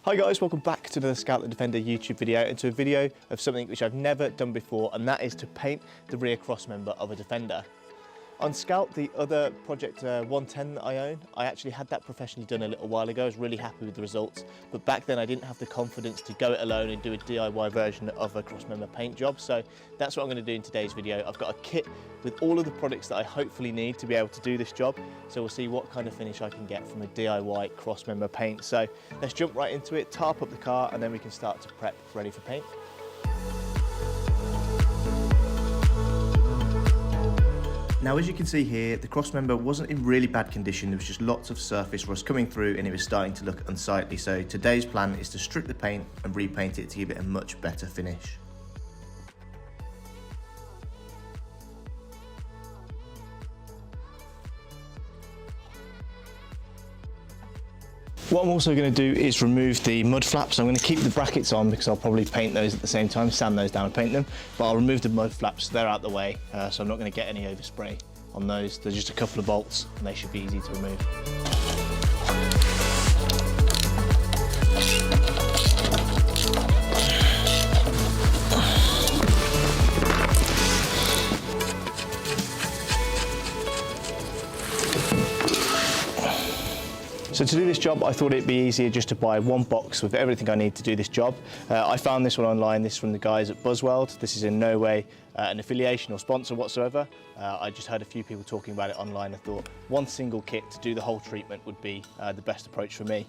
Hi guys, welcome back to the Land Rover Defender YouTube video and to a video of something which I've never done before, and that is to paint the rear crossmember of a Defender. On Scout, the other Project 110 that I own, I actually had that professionally done a little while ago. I was really happy with the results, but back then I didn't have the confidence to go it alone and do a DIY version of a crossmember paint job. So that's what I'm going to do in today's video. I've got a kit with all of the products that I hopefully need to be able to do this job. So we'll see what kind of finish I can get from a DIY crossmember paint. So let's jump right into it, tarp up the car, and then we can start to prep ready for paint. Now, as you can see here, the crossmember wasn't in really bad condition. There was just lots of surface rust coming through and it was starting to look unsightly. So today's plan is to strip the paint and repaint it to give it a much better finish. What I'm also going to do is remove the mud flaps. I'm going to keep the brackets on because I'll probably paint those at the same time, sand those down and paint them. But I'll remove the mud flaps, they're out the way, so I'm not going to get any overspray on those. They're just a couple of bolts and they should be easy to remove. So to do this job, I thought it'd be easier just to buy one box with everything I need to do this job. I found this one online, this is from the guys at BUZZWELD. This is in no way an affiliation or sponsor whatsoever. I just heard a few people talking about it online. I thought one single kit to do the whole treatment would be the best approach for me.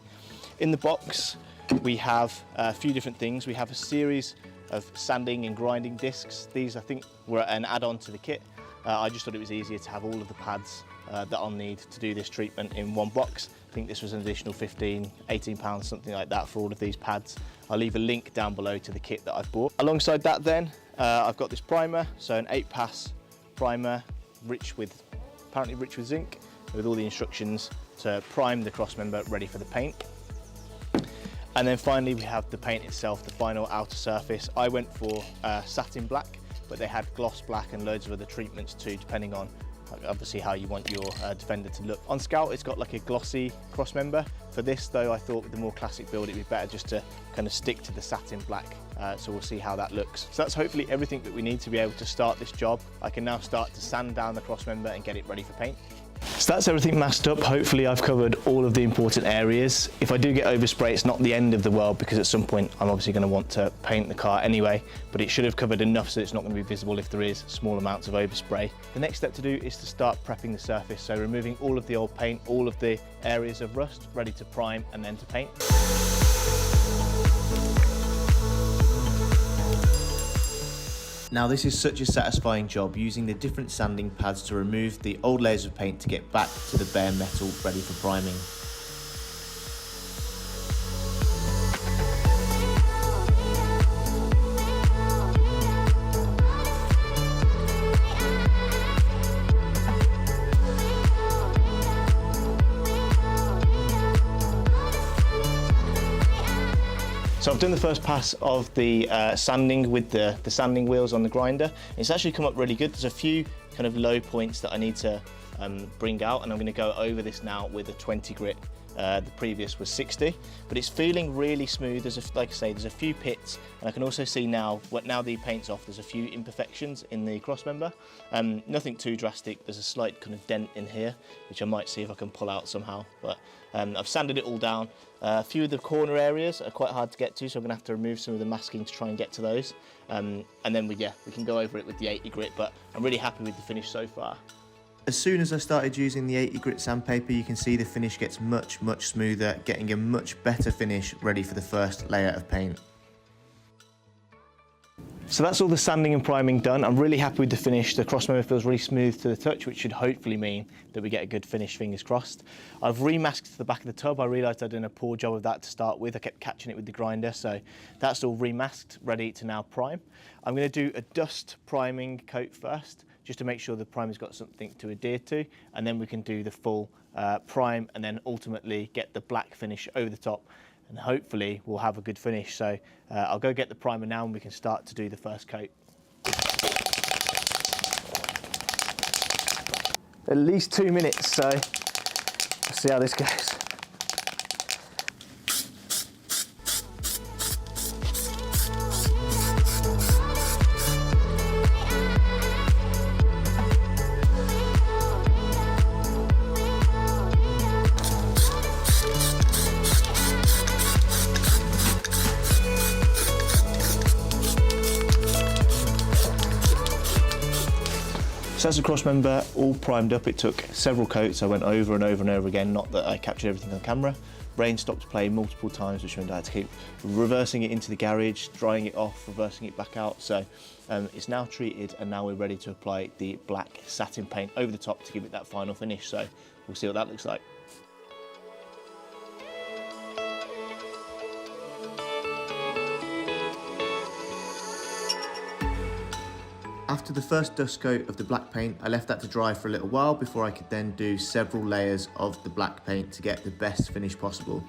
In the box, we have a few different things. We have a series of sanding and grinding discs. These, I think, were an add-on to the kit. I just thought it was easier to have all of the pads that I'll need to do this treatment in one box. I think this was an additional 15, 18 pounds, something like that for all of these pads. I'll leave a link down below to the kit that I've bought. Alongside that then, I've got this primer, so an 8-pass primer, apparently rich with zinc, with all the instructions to prime the crossmember ready for the paint. And then finally we have the paint itself, the final outer surface. I went for satin black, but they had gloss black and loads of other treatments too, depending on obviously how you want your Defender to look. On Scout, it's got like a glossy crossmember. For this though, I thought with the more classic build, it'd be better just to kind of stick to the satin black. So we'll see how that looks. So that's hopefully everything that we need to be able to start this job. I can now start to sand down the crossmember and get it ready for paint. So that's everything masked up. Hopefully I've covered all of the important areas. If I do get overspray, it's not the end of the world because at some point I'm obviously going to want to paint the car anyway, but it should have covered enough so it's not going to be visible if there is small amounts of overspray. The next step to do is to start prepping the surface, so removing all of the old paint, all of the areas of rust, ready to prime and then to paint. Now this is such a satisfying job, using the different sanding pads to remove the old layers of paint to get back to the bare metal ready for priming. So I've done the first pass of the sanding with the sanding wheels on the grinder. It's actually come up really good. There's a few kind of low points that I need to bring out, and I'm going to go over this now with a 20 grit. The previous was 60, but it's feeling really smooth. Like I say, there's a few pits, and I can also see now the paint's off, there's a few imperfections in the crossmember. Nothing too drastic. There's a slight kind of dent in here, which I might see if I can pull out somehow, but I've sanded it all down. A few of the corner areas are quite hard to get to, so I'm going to have to remove some of the masking to try and get to those. And then we can go over it with the 80 grit, but I'm really happy with the finish so far. As soon as I started using the 80 grit sandpaper, you can see the finish gets much smoother, getting a much better finish ready for the first layer of paint. So that's all the sanding and priming done. I'm really happy with the finish. The crossmember feels really smooth to the touch, which should hopefully mean that we get a good finish, fingers crossed. I've remasked the back of the tub. I realised I'd done a poor job of that to start with. I kept catching it with the grinder, so that's all remasked, ready to now prime. I'm going to do a dust priming coat first, just to make sure the primer's got something to adhere to, and then we can do the full prime and then ultimately get the black finish over the top, and hopefully we'll have a good finish. So I'll go get the primer now and we can start to do the first coat. At least 2 minutes, so let's see how this goes. So that's the cross member all primed up. It took several coats. I went over and over and over again, not that I captured everything on camera. Rain stopped playing multiple times, which meant I had to keep reversing it into the garage, drying it off, reversing it back out. So it's now treated, and now we're ready to apply the black satin paint over the top to give it that final finish. So we'll see what that looks like. After the first dust coat of the black paint, I left that to dry for a little while before I could then do several layers of the black paint to get the best finish possible.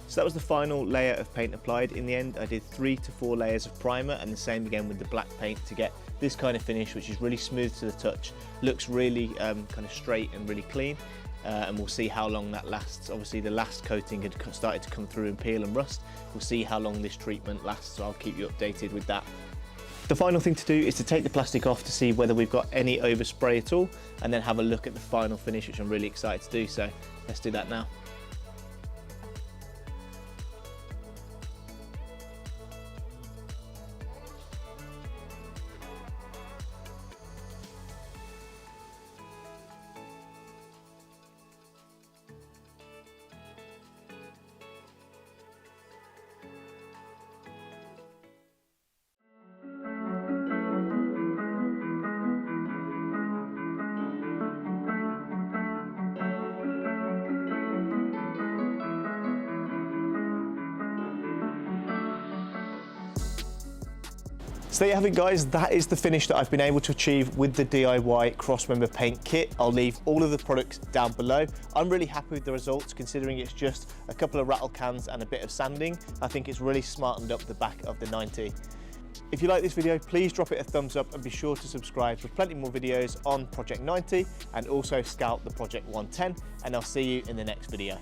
So that was the final layer of paint applied. In the end, I did 3 to 4 layers of primer, and the same again with the black paint to get this kind of finish, which is really smooth to the touch, looks really kind of straight and really clean. And we'll see how long that lasts. Obviously the last coating had started to come through and peel and rust. We'll see how long this treatment lasts, so I'll keep you updated with that. The final thing to do is to take the plastic off to see whether we've got any overspray at all, and then have a look at the final finish, which I'm really excited to do. So let's do that now. So there you have it, guys. That is the finish that I've been able to achieve with the DIY crossmember paint kit. I'll leave all of the products down below. I'm really happy with the results, considering it's just a couple of rattle cans and a bit of sanding. I think it's really smartened up the back of the 90. If you like this video, please drop it a thumbs up and be sure to subscribe for plenty more videos on Project 90 and also scout the Project 110, and I'll see you in the next video.